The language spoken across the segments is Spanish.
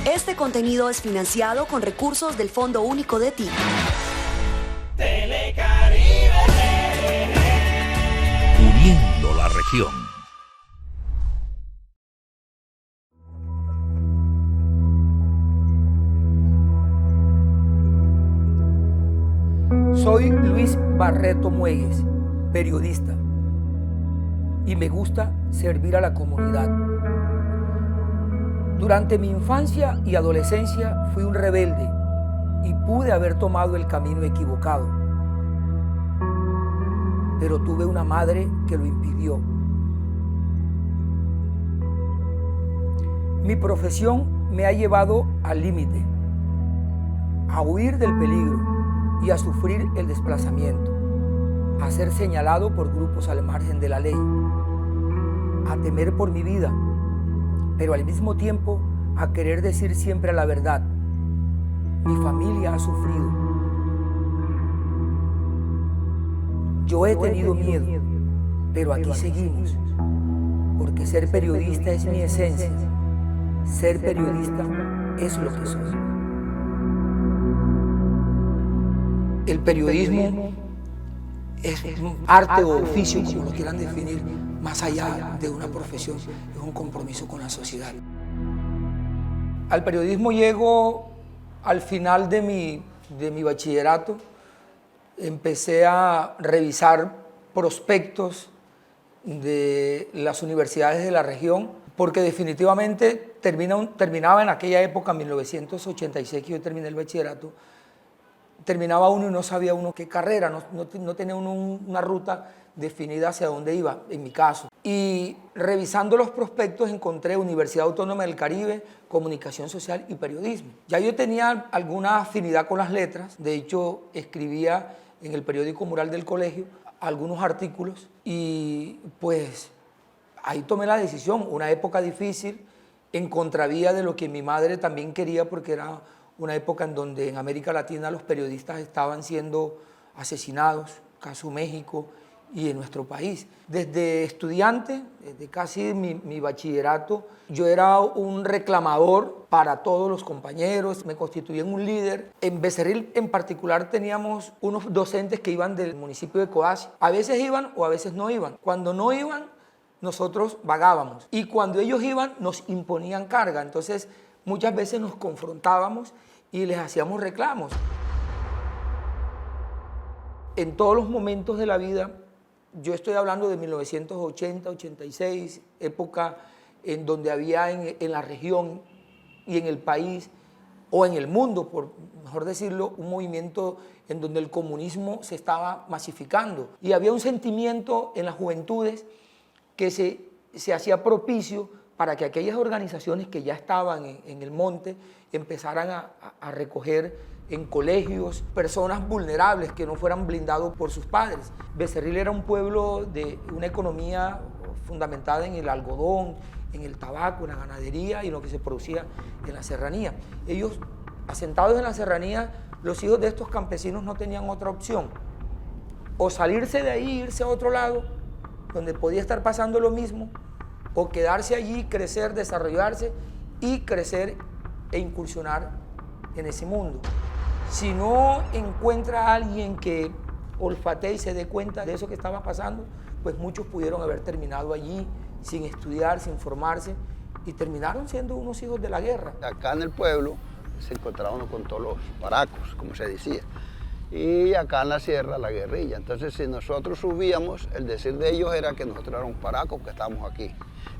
Este contenido es financiado con recursos del Fondo Único de TIC. Telecaribe. Uniendo la región. Soy Luis Barreto Muegues, periodista, y me gusta servir a la comunidad. Durante mi infancia y adolescencia fui un rebelde y pude haber tomado el camino equivocado, pero tuve una madre que lo impidió. Mi profesión me ha llevado al límite, a huir del peligro y a sufrir el desplazamiento, a ser señalado por grupos al margen de la ley, a temer por mi vida, pero al mismo tiempo a querer decir siempre la verdad. Mi familia ha sufrido. Yo he tenido miedo, pero aquí seguimos, porque ser periodista es mi esencia. Ser periodista es lo que soy. El periodismo es un arte o oficio, como lo quieran definir, más allá de una profesión, es un compromiso con la sociedad. Al periodismo llego al final de mi bachillerato. Empecé a revisar prospectos de las universidades de la región, porque definitivamente terminaba en aquella época, en 1986, que yo terminé el bachillerato, terminaba uno y no sabía uno qué carrera, no tenía uno una ruta definida hacia dónde iba, en mi caso. Y revisando los prospectos encontré Universidad Autónoma del Caribe, Comunicación Social y Periodismo. Ya yo tenía alguna afinidad con las letras, de hecho escribía en el periódico mural del colegio algunos artículos y pues ahí tomé la decisión, una época difícil, en contravía de lo que mi madre también quería, porque era una época en donde en América Latina los periodistas estaban siendo asesinados, caso México y en nuestro país. Desde estudiante, desde casi mi bachillerato, yo era un reclamador para todos los compañeros, me constituí en un líder. En Becerril en particular teníamos unos docentes que iban del municipio de Coazi. A veces iban o a veces no iban. Cuando no iban, nosotros vagábamos. Y cuando ellos iban, nos imponían carga. Entonces, muchas veces nos confrontábamos y les hacíamos reclamos. En todos los momentos de la vida, yo estoy hablando de 1980, 86, época en donde había en la región y en el país, o en el mundo, por mejor decirlo, un movimiento en donde el comunismo se estaba masificando. Y había un sentimiento en las juventudes que se hacía propicio para que aquellas organizaciones que ya estaban en el monte empezaran a recoger en colegios personas vulnerables que no fueran blindados por sus padres. Becerril era un pueblo de una economía fundamentada en el algodón, en el tabaco, en la ganadería y en lo que se producía en la serranía. Ellos, asentados en la serranía, los hijos de estos campesinos no tenían otra opción. O salirse de ahí, irse a otro lado, donde podía estar pasando lo mismo, o quedarse allí, crecer, desarrollarse y crecer e incursionar en ese mundo. Si no encuentra a alguien que olfatee y se dé cuenta de eso que estaba pasando, pues muchos pudieron haber terminado allí sin estudiar, sin formarse, y terminaron siendo unos hijos de la guerra. Acá en el pueblo se encontraba uno con todos los paracos, como se decía, y acá en la sierra la guerrilla. Entonces, si nosotros subíamos, el decir de ellos era que nosotros éramos paracos, que estábamos aquí.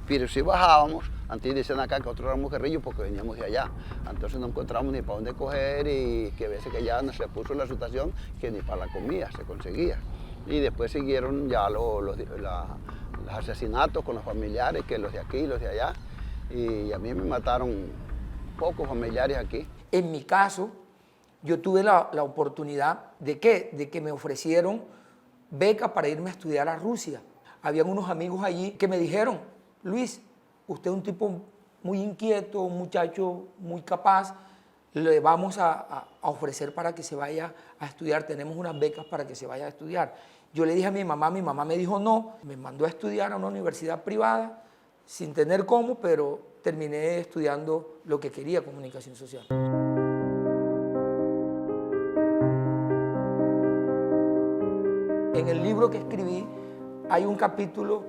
Pero si bajábamos, antes decían acá que nosotros éramos guerrillos porque veníamos de allá. Entonces no encontramos ni para dónde coger y que a veces que ya nos se puso la situación que ni para la comida se conseguía. Y después siguieron ya los asesinatos con los familiares, que los de aquí y los de allá. Y a mí me mataron pocos familiares aquí. En mi caso, yo tuve la oportunidad de que me ofrecieron beca para irme a estudiar a Rusia. Habían unos amigos allí que me dijeron: Luis, usted es un tipo muy inquieto, un muchacho muy capaz, le vamos a ofrecer para que se vaya a estudiar, tenemos unas becas para que se vaya a estudiar. Yo le dije a mi mamá me dijo no, me mandó a estudiar a una universidad privada, sin tener cómo, pero terminé estudiando lo que quería, comunicación social. En el libro que escribí hay un capítulo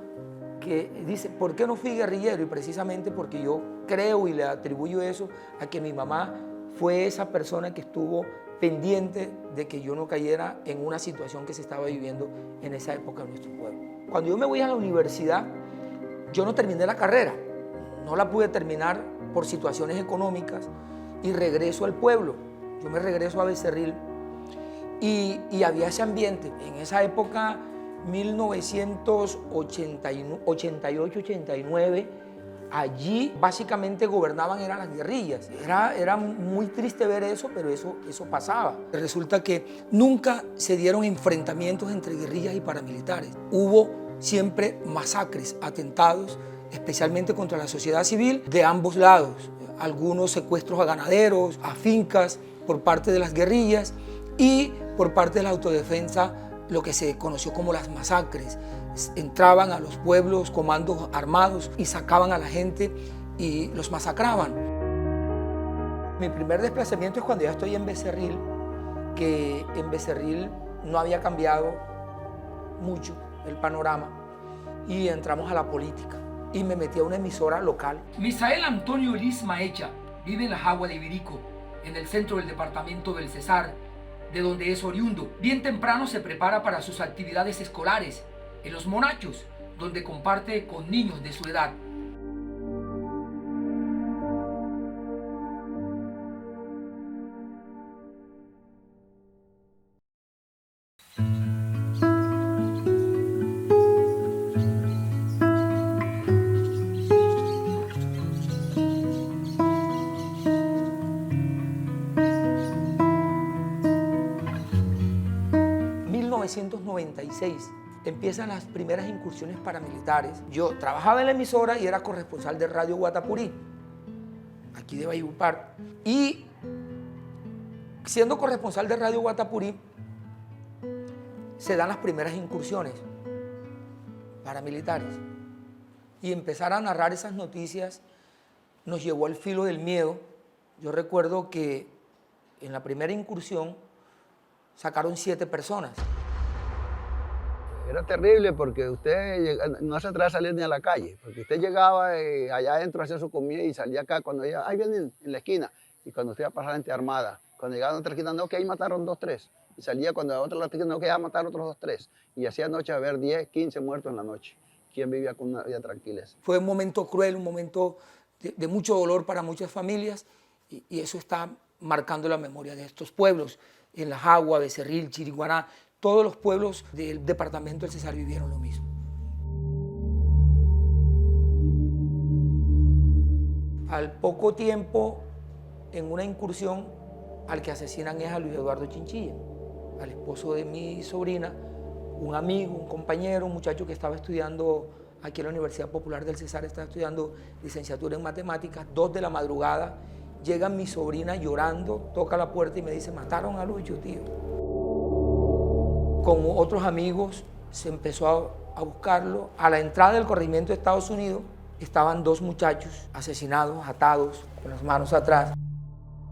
que dice, ¿por qué no fui guerrillero? Y precisamente porque yo creo y le atribuyo eso a que mi mamá fue esa persona que estuvo pendiente de que yo no cayera en una situación que se estaba viviendo en esa época en nuestro pueblo. Cuando yo me voy a la universidad, yo no terminé la carrera, no la pude terminar por situaciones económicas y regreso al pueblo. Yo me regreso a Becerril y había ese ambiente. En esa época, 1988-89, allí básicamente gobernaban eran las guerrillas. Era muy triste ver eso, pero eso pasaba. Resulta que nunca se dieron enfrentamientos entre guerrillas y paramilitares. Hubo siempre masacres, atentados, especialmente contra la sociedad civil de ambos lados. Algunos secuestros a ganaderos, a fincas por parte de las guerrillas y por parte de la autodefensa, lo que se conoció como las masacres. Entraban a los pueblos comandos armados y sacaban a la gente y los masacraban. Mi primer desplazamiento es cuando ya estoy en Becerril, que en Becerril no había cambiado mucho el panorama y entramos a la política y me metí a una emisora local. Misael Antonio Liz Maecha vive en la Jagua de Ibirico, en el centro del departamento del Cesar, de donde es oriundo. Bien temprano se prepara para sus actividades escolares en Los Monachos, donde comparte con niños de su edad. En 1996 empiezan las primeras incursiones paramilitares. Yo trabajaba en la emisora y era corresponsal de Radio Guatapurí, aquí de Valledupar. Y siendo corresponsal de Radio Guatapurí, se dan las primeras incursiones paramilitares. Y empezar a narrar esas noticias nos llevó al filo del miedo. Yo recuerdo que en la primera incursión sacaron 7 personas. Era terrible porque usted no se atrevía a salir ni a la calle, porque usted llegaba allá adentro a hacer su comida y salía acá cuando ella, ahí vienen en la esquina, y cuando usted iba a pasar gente armada, cuando llegaban a otra esquina, no, que ahí mataron 2, 3, y salía cuando a otra esquina, no, que ya mataron otros 2, 3, y hacía noche a ver 10, 15 muertos en la noche. ¿Quién vivía con una vida tranquila? Fue un momento cruel, un momento de mucho dolor para muchas familias, y eso está marcando la memoria de estos pueblos. En La Jagua, Becerril, Chiriguaná, todos los pueblos del departamento del Cesar vivieron lo mismo. Al poco tiempo, en una incursión, al que asesinan es a Luis Eduardo Chinchilla, al esposo de mi sobrina, un amigo, un compañero, un muchacho que estaba estudiando aquí en la Universidad Popular del Cesar, estaba estudiando licenciatura en matemáticas. 2 de la madrugada, llega mi sobrina llorando, toca la puerta y me dice, mataron a Lucho, tío. Con otros amigos se empezó a buscarlo. A la entrada del corregimiento de Estados Unidos estaban 2 muchachos asesinados, atados, con las manos atrás.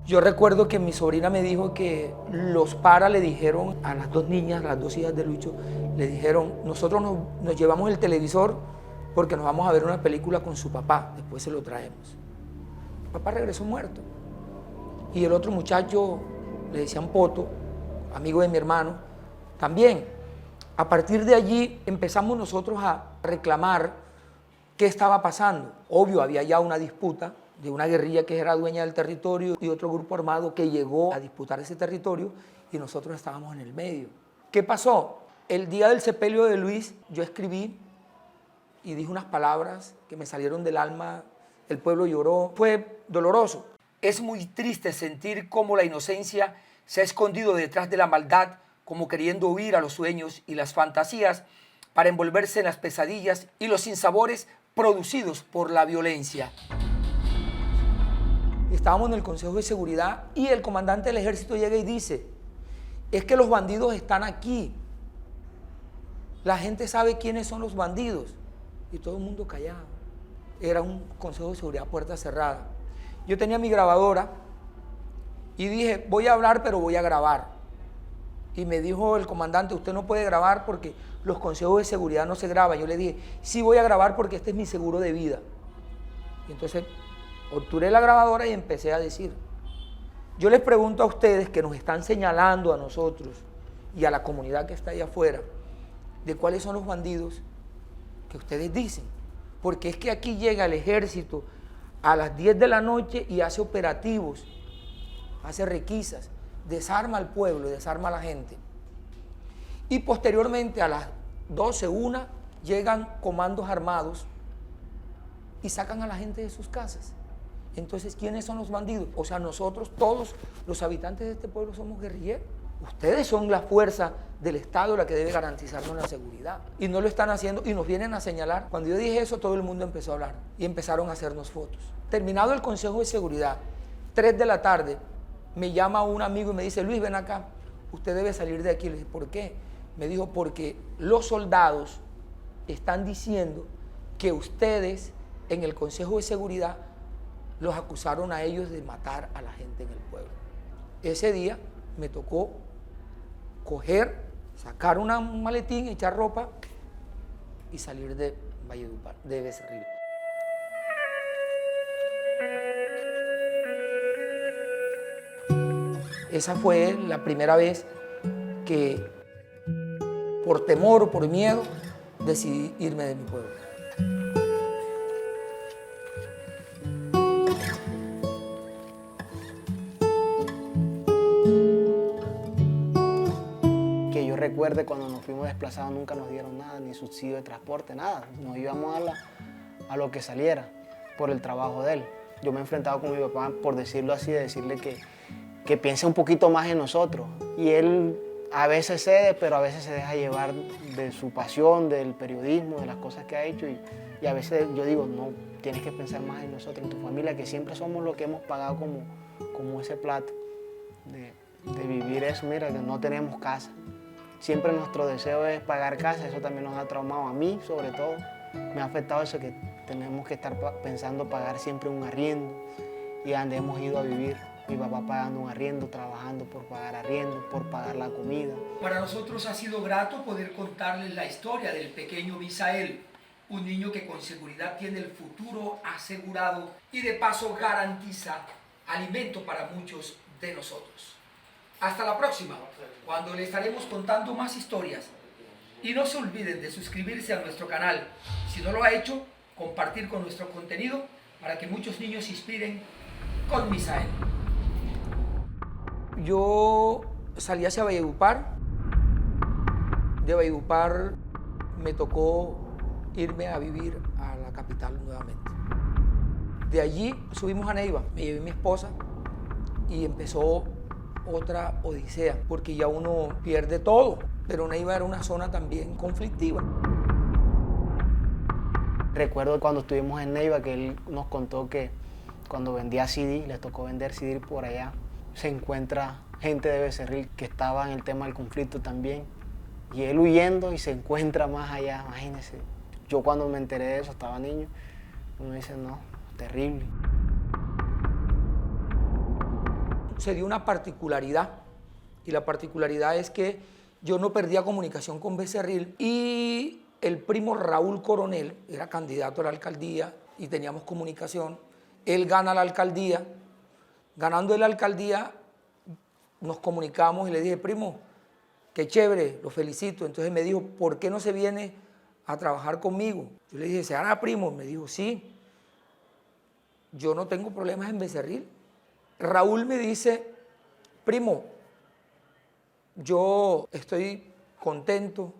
Yo recuerdo que mi sobrina me dijo que los paras le dijeron a las 2 niñas, las 2 hijas de Lucho, le dijeron, nosotros nos llevamos el televisor porque nos vamos a ver una película con su papá, después se lo traemos. Mi papá regresó muerto. Y el otro muchacho, le decían Poto, amigo de mi hermano, también. A partir de allí empezamos nosotros a reclamar qué estaba pasando. Obvio, había ya una disputa de una guerrilla que era dueña del territorio y otro grupo armado que llegó a disputar ese territorio y nosotros estábamos en el medio. ¿Qué pasó? El día del sepelio de Luis yo escribí y dije unas palabras que me salieron del alma, el pueblo lloró, fue doloroso. Es muy triste sentir cómo la inocencia se ha escondido detrás de la maldad, como queriendo huir a los sueños y las fantasías para envolverse en las pesadillas y los sinsabores producidos por la violencia. Estábamos en el Consejo de Seguridad y el comandante del ejército llega y dice, es que los bandidos están aquí. La gente sabe quiénes son los bandidos. Y todo el mundo callado. era un consejo de seguridad puerta cerrada. Yo tenía mi grabadora y dije, voy a hablar, pero voy a grabar. Y me dijo el comandante, usted no puede grabar porque los consejos de seguridad no se graban. Yo le dije, sí voy a grabar porque este es mi seguro de vida. Y entonces obturé la grabadora y empecé a decir. Yo les pregunto a ustedes que nos están señalando a nosotros y a la comunidad que está allá afuera, de cuáles son los bandidos que ustedes dicen. Porque es que aquí llega el ejército a las 10 de la noche y hace operativos, hace requisas, desarma al pueblo, desarma a la gente. Y posteriormente a las 12, 1, llegan comandos armados y sacan a la gente de sus casas. Entonces, ¿quiénes son los bandidos? O sea, nosotros, todos los habitantes de este pueblo somos guerrilleros. Ustedes son la fuerza del Estado la que debe garantizarnos la seguridad. Y no lo están haciendo y nos vienen a señalar. Cuando yo dije eso, todo el mundo empezó a hablar y empezaron a hacernos fotos. Terminado el Consejo de Seguridad, 3 de la tarde, me llama un amigo y me dice, Luis, ven acá, usted debe salir de aquí. Le dije, ¿por qué? Me dijo, porque los soldados están diciendo que ustedes en el Consejo de Seguridad los acusaron a ellos de matar a la gente en el pueblo. Ese día me tocó coger, sacar un maletín, echar ropa y salir de Valledupar, de Becerril. Esa fue la primera vez que, por temor o por miedo, decidí irme de mi pueblo. Recuerde cuando nos fuimos desplazados nunca nos dieron nada, ni subsidio de transporte, nada. Nos íbamos a lo que saliera por el trabajo de él. Yo me he enfrentado con mi papá, por decirlo así, de decirle que piense un poquito más en nosotros. Y él a veces cede, pero a veces se deja llevar de su pasión, del periodismo, de las cosas que ha hecho. Y a veces yo digo, no, tienes que pensar más en nosotros, en tu familia, que siempre somos los que hemos pagado como ese plato de vivir eso. Mira, que no tenemos casa. Siempre nuestro deseo es pagar casa, eso también nos ha traumado a mí, sobre todo. Me ha afectado eso que tenemos que estar pensando pagar siempre un arriendo y a donde hemos ido a vivir. Mi papá pagando un arriendo, trabajando por pagar arriendo, por pagar la comida. Para nosotros ha sido grato poder contarles la historia del pequeño Misael, un niño que con seguridad tiene el futuro asegurado y de paso garantiza alimento para muchos de nosotros. Hasta la próxima, cuando le estaremos contando más historias. Y no se olviden de suscribirse a nuestro canal. Si no lo ha hecho, compartir con nuestro contenido para que muchos niños se inspiren con Misael. Yo salí hacia Valledupar. De Valledupar me tocó irme a vivir a la capital nuevamente. De allí subimos a Neiva, me llevé a mi esposa y empezó otra odisea, porque ya uno pierde todo, pero Neiva era una zona también conflictiva. Recuerdo cuando estuvimos en Neiva que él nos contó que cuando vendía CD, les tocó vender CD por allá, se encuentra gente de Becerril que estaba en el tema del conflicto también, y él huyendo y se encuentra más allá, imagínense. Yo cuando me enteré de eso, estaba niño, uno dice, no, terrible. Se dio una particularidad, y la particularidad es que yo no perdía comunicación con Becerril y el primo Raúl Coronel era candidato a la alcaldía y teníamos comunicación. Él gana la alcaldía, ganando la alcaldía nos comunicamos y le dije, primo, qué chévere, lo felicito. Entonces me dijo, ¿por qué no se viene a trabajar conmigo? Yo le dije, ¿se hará, primo? Me dijo, sí, yo no tengo problemas en Becerril. Raúl me dice, primo, yo estoy contento,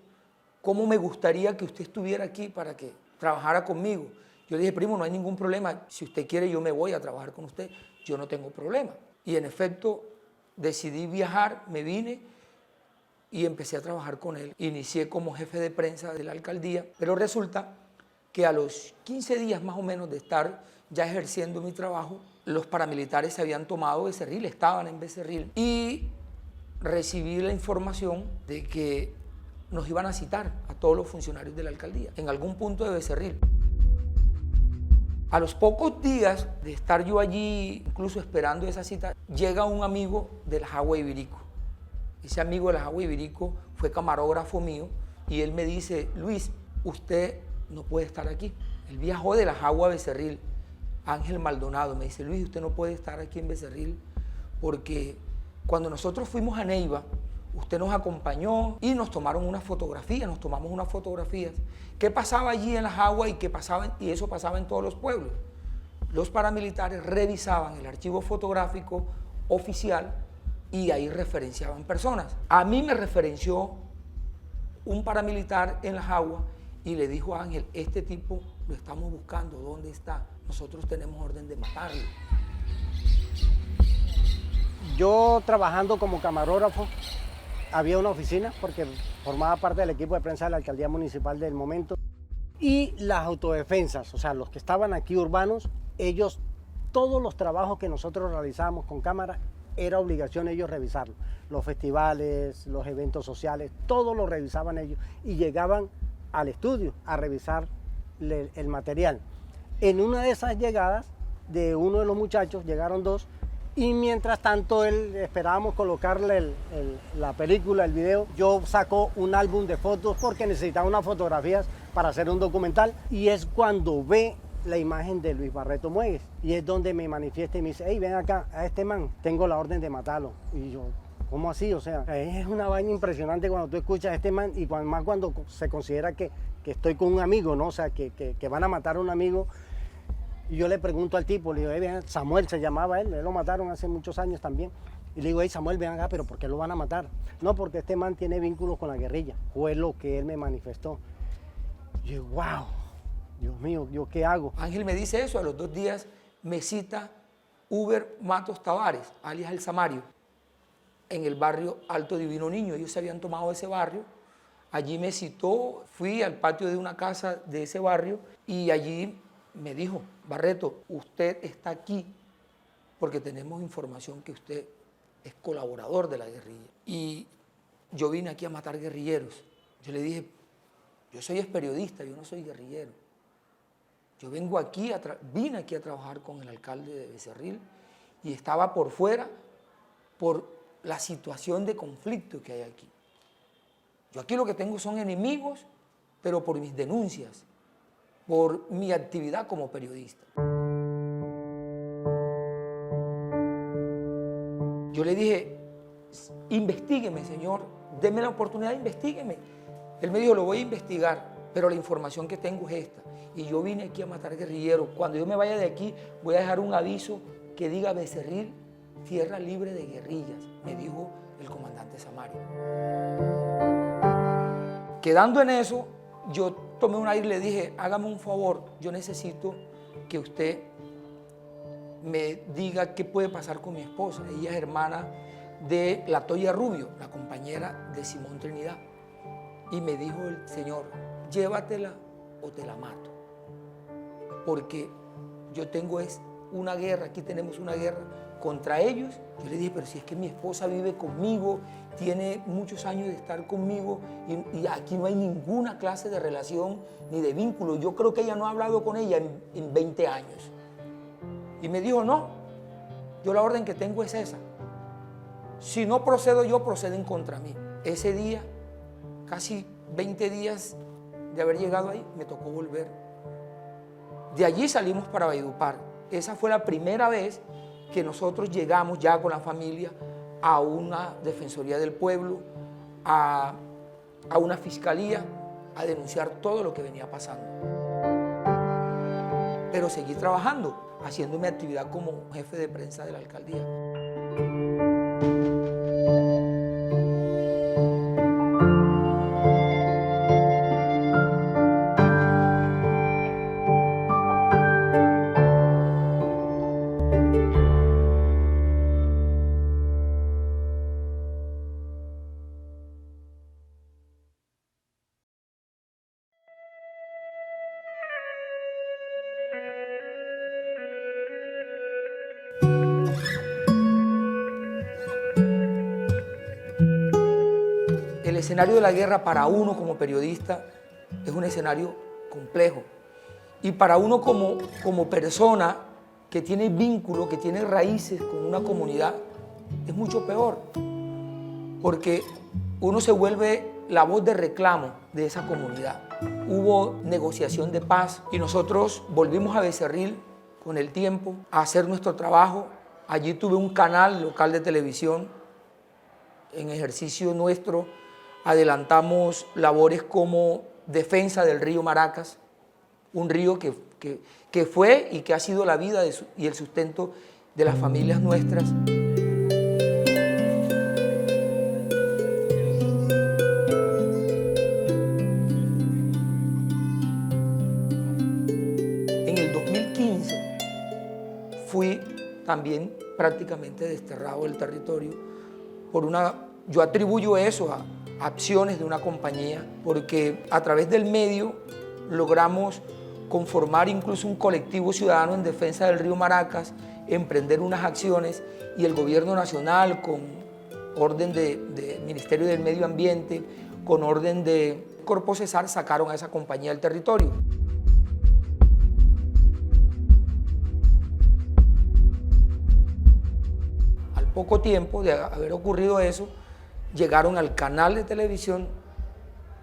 ¿cómo me gustaría que usted estuviera aquí para que trabajara conmigo? Yo le dije, primo, no hay ningún problema, si usted quiere yo me voy a trabajar con usted, yo no tengo problema. Y en efecto decidí viajar, me vine y empecé a trabajar con él. Inicié como jefe de prensa de la alcaldía, pero resulta que a los 15 días más o menos de estar ya ejerciendo mi trabajo, los paramilitares se habían tomado Becerril, estaban en Becerril, y recibí la información de que nos iban a citar a todos los funcionarios de la alcaldía en algún punto de Becerril. A los pocos días de estar yo allí, incluso esperando esa cita, llega un amigo de la Jagua Ibirico. Ese amigo de la Jagua Ibirico fue camarógrafo mío y él me dice, Luis, usted no puede estar aquí. Él viajó de la Jagua a Becerril, Ángel Maldonado. Me dice, Luis, usted no puede estar aquí en Becerril porque cuando nosotros fuimos a Neiva, usted nos acompañó y nos tomaron unas fotografías, nos tomamos unas fotografías. ¿Qué pasaba allí en la Jagua y eso pasaba en todos los pueblos? Los paramilitares revisaban el archivo fotográfico oficial y ahí referenciaban personas. A mí me referenció un paramilitar en la Jagua y le dijo a Ángel, este tipo lo estamos buscando, ¿dónde está? Nosotros tenemos orden de matarlo. Yo trabajando como camarógrafo, había una oficina porque formaba parte del equipo de prensa de la alcaldía municipal del momento y las autodefensas, o sea, los que estaban aquí urbanos, ellos, todos los trabajos que nosotros realizábamos con cámara, era obligación ellos revisarlo. Los festivales, los eventos sociales, todo lo revisaban ellos y llegaban al estudio a revisar el material. En una de esas llegadas de uno de los muchachos, llegaron dos, y mientras tanto esperábamos colocarle la película, el video. Yo saco un álbum de fotos porque necesitaba unas fotografías para hacer un documental y es cuando ve la imagen de Luis Barreto Muegues y es donde me manifiesta y me dice, hey, ven acá, a este man, tengo la orden de matarlo. Y yo, ¿cómo así? O sea, es una vaina impresionante cuando tú escuchas a este man y más cuando se considera que estoy con un amigo, ¿no? O sea, que van a matar a un amigo. Y yo le pregunto al tipo, le digo, hey, Samuel se llamaba él lo mataron hace muchos años también. Y le digo, hey, Samuel, ven acá, pero ¿por qué lo van a matar? No, porque este man tiene vínculos con la guerrilla. Fue lo que él me manifestó. Y yo, wow, Dios mío, ¿yo qué hago? Ángel me dice eso, a los 2 días me cita Uber Matos Tavares, alias El Samario, en el barrio Alto Divino Niño. Ellos se habían tomado ese barrio. Allí me citó, fui al patio de una casa de ese barrio y allí me dijo, Barreto, usted está aquí porque tenemos información que usted es colaborador de la guerrilla. Y yo vine aquí a matar guerrilleros. Yo le dije, yo soy periodista, yo no soy guerrillero. Yo vengo aquí, vine aquí a trabajar con el alcalde de Becerril y estaba por fuera por la situación de conflicto que hay aquí. Yo aquí lo que tengo son enemigos, pero por mis denuncias, por mi actividad como periodista. Yo le dije, investígueme, señor, deme la oportunidad, investígueme. Él me dijo, lo voy a investigar, pero la información que tengo es esta. Y yo vine aquí a matar guerrilleros. Cuando yo me vaya de aquí, voy a dejar un aviso que diga Becerril, tierra libre de guerrillas, me dijo el comandante Samario. Quedando en eso, yo tomé un aire y le dije, hágame un favor, yo necesito que usted me diga qué puede pasar con mi esposa. Ella es hermana de la Toya Rubio, la compañera de Simón Trinidad. Y me dijo el señor, llévatela o te la mato. Porque yo tengo una guerra, aquí tenemos una guerra contra ellos. Yo le dije, pero si es que mi esposa vive conmigo, tiene muchos años de estar conmigo y aquí no hay ninguna clase de relación ni de vínculo. Yo creo que ella no ha hablado con ella en 20 años. Y me dijo, no, yo la orden que tengo es esa. Si no procedo yo, proceden contra mí. Ese día, casi 20 días de haber llegado ahí, me tocó volver. De allí salimos para Valledupar. Esa fue la primera vez que nosotros llegamos ya con la familia a una defensoría del pueblo, a una fiscalía, a denunciar todo lo que venía pasando. Pero seguí trabajando, haciendo mi actividad como jefe de prensa de la alcaldía. El escenario de la guerra para uno como periodista es un escenario complejo Y para uno como persona que tiene vínculo, que tiene raíces con una comunidad, es mucho peor, porque uno se vuelve la voz de reclamo de esa comunidad. Hubo negociación de paz y nosotros volvimos a Becerril con el tiempo a hacer nuestro trabajo. Allí tuve un canal local de televisión. En ejercicio nuestro adelantamos labores como defensa del río Maracas, un río que fue y que ha sido la vida y el sustento de las familias nuestras. En el 2015 fui también prácticamente desterrado del territorio por yo atribuyo eso a acciones de una compañía, porque a través del medio logramos conformar incluso un colectivo ciudadano en defensa del río Maracas, emprender unas acciones, y el gobierno nacional, con orden de Ministerio del Medio Ambiente, con orden de Corpo Cesar, sacaron a esa compañía del territorio. Al poco tiempo de haber ocurrido eso, llegaron al canal de televisión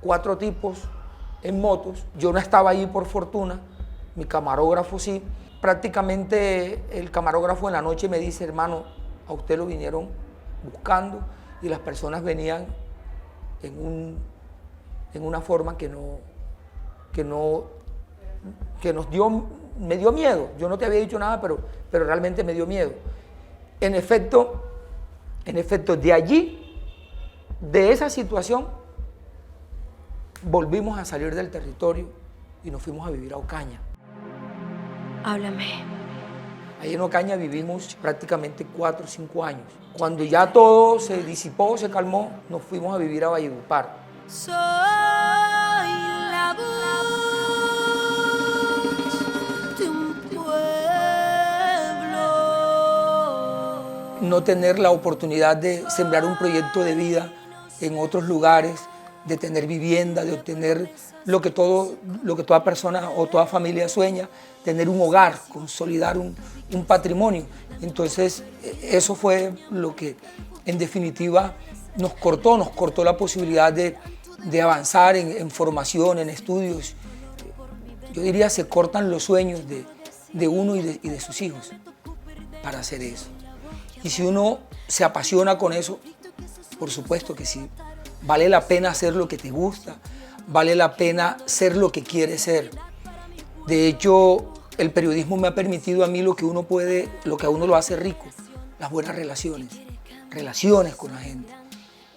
4 tipos en motos. Yo no estaba ahí por fortuna, mi camarógrafo sí. Prácticamente el camarógrafo en la noche me dice: hermano, a usted lo vinieron buscando, y las personas venían en una forma que me dio miedo. Yo no te había dicho nada, pero realmente me dio miedo. En efecto, de allí, de esa situación, volvimos a salir del territorio y nos fuimos a vivir a Ocaña. Háblame. Ahí en Ocaña vivimos prácticamente 4 o 5 años. Cuando ya todo se disipó, se calmó, nos fuimos a vivir a Valledupar. Soy la voz de un pueblo. No tener la oportunidad de sembrar un proyecto de vida en otros lugares, de tener vivienda, de obtener lo que toda persona o toda familia sueña, tener un hogar, consolidar un patrimonio. Entonces, eso fue lo que en definitiva nos cortó la posibilidad de avanzar en formación, en estudios. Yo diría, se cortan los sueños de uno y de sus hijos para hacer eso. Y si uno se apasiona con eso, por supuesto que sí, vale la pena hacer lo que te gusta, vale la pena ser lo que quieres ser. De hecho, el periodismo me ha permitido a mí lo que a uno lo hace rico, las buenas relaciones con la gente.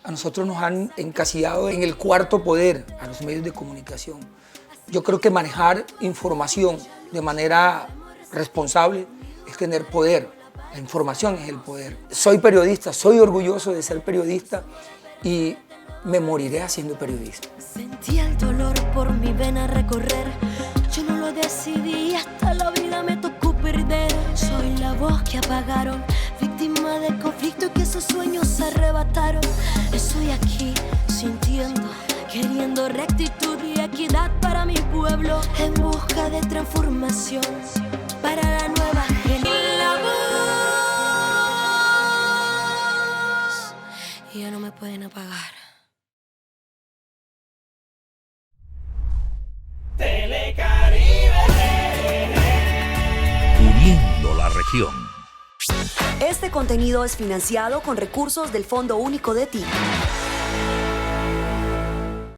A nosotros nos han encasillado en el cuarto poder, a los medios de comunicación. Yo creo que manejar información de manera responsable es tener poder. La información es el poder. Soy periodista, soy orgulloso de ser periodista y me moriré haciendo periodismo. Sentí el dolor por mi vena recorrer. Yo no lo decidí, hasta la vida me tocó perder. Soy la voz que apagaron, víctima del conflicto que esos sueños arrebataron. Estoy aquí sintiendo, queriendo rectitud y equidad para mi pueblo, en busca de transformación para la nueva generación. Y ya no me pueden apagar. Uniendo la región. Este contenido es financiado con recursos del Fondo Único de TIC.